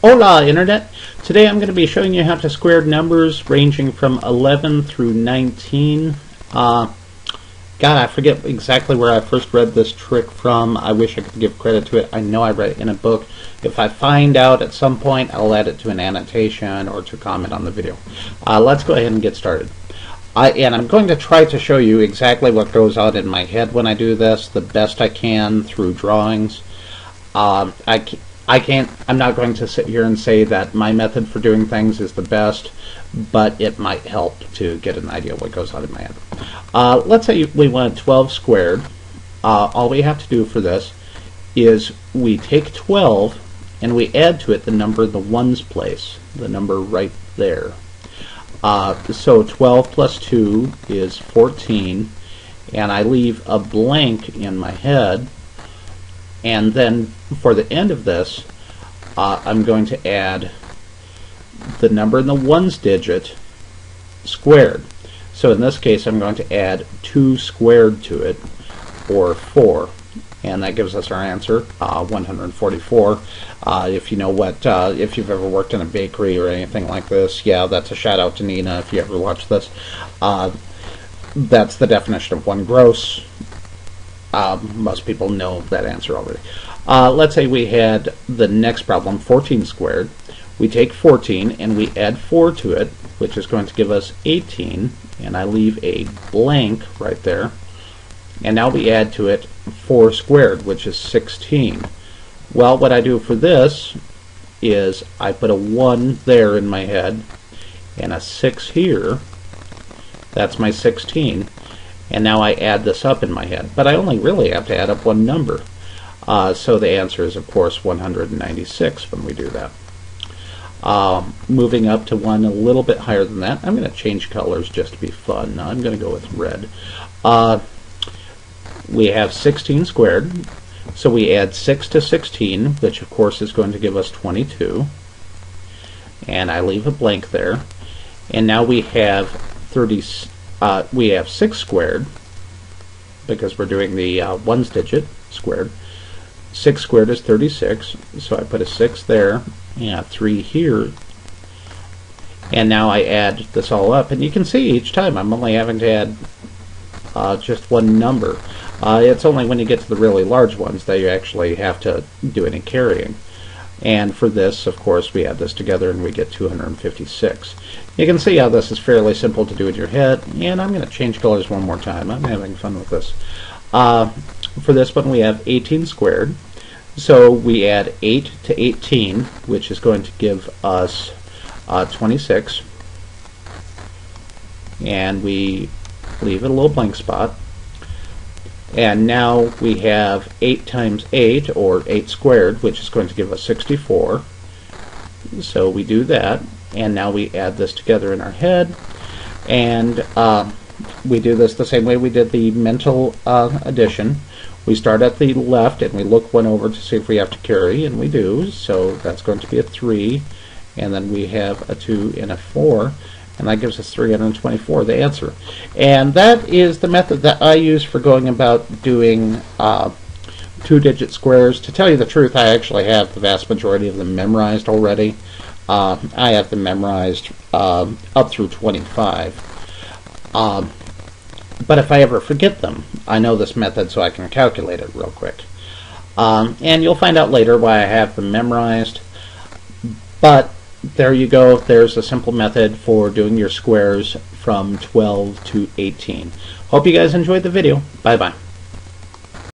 Hola Internet! Today I'm going to be showing you how to square numbers ranging from 11 through 19. God, I forget exactly where I first read this trick from. I wish I could give credit to it. I know I read it in a book. If I find out at some point, I'll add it to an annotation or to comment on the video. Let's go ahead and get started. And I'm going to try to show you exactly what goes on in my head when I do this, the best I can through drawings. I'm not going to sit here and say that my method for doing things is the best, but it might help to get an idea of what goes on in my head. Let's say we want 12 squared. All we have to do for this is we take 12 and we add to it the number in the ones place, the number right there. So 12 plus 2 is 14, and I leave a blank in my head. And then for the end of this, I'm going to add the number in the ones digit squared. So in this case, I'm going to add 2 squared to it, or 4. And that gives us our answer, 144. If you know what, if you've ever worked in a bakery or anything like this, yeah, that's a shout out to Nina if you ever watch this. That's the definition of 1 gross. Most people know that answer already. Let's say we had the next problem, 14 squared. We take 14 and we add 4 to it, which is going to give us 18, and I leave a blank right there. And now we add to it 4 squared, which is 16. Well, what I do for this is I put a 1 there in my head and a 6 here. That's my 16. And now I add this up in my head. But I only really have to add up one number. So the answer is, of course, 196 when we do that. Moving up to one a little bit higher than that, I'm going to change colors just to be fun. Now I'm going to go with red. We have 16 squared. So we add 6 to 16, which of course is going to give us 22. And I leave a blank there. And now we have 6 squared, because we're doing the ones digit squared. 6 squared is 36, so I put a 6 there, and a 3 here. And now I add this all up, and you can see each time I'm only having to add just one number. It's only when you get to the really large ones that you actually have to do any carrying. And for this, of course, we add this together and we get 256. You can see how this is fairly simple to do in your head, and I'm going to change colors one more time. I'm having fun with this. For this one, we have 18 squared. So we add 8 to 18, which is going to give us 26. And we leave it a little blank spot. And now we have 8 times 8, or 8 squared, which is going to give us 64. So we do that, and now we add this together in our head. And we do this the same way we did the mental addition. We start at the left, and we look one over to see if we have to carry, and we do. So that's going to be a 3, and then we have a 2 and a 4. And that gives us 324, the answer. And that is the method that I use for going about doing 2-digit squares. To tell you the truth, I actually have the vast majority of them memorized already. I have them memorized up through 25. But if I ever forget them, I know this method so I can calculate it real quick. And you'll find out later why I have them memorized. But there you go. There's a simple method for doing your squares from 12 to 18. Hope you guys enjoyed the video. Bye-bye.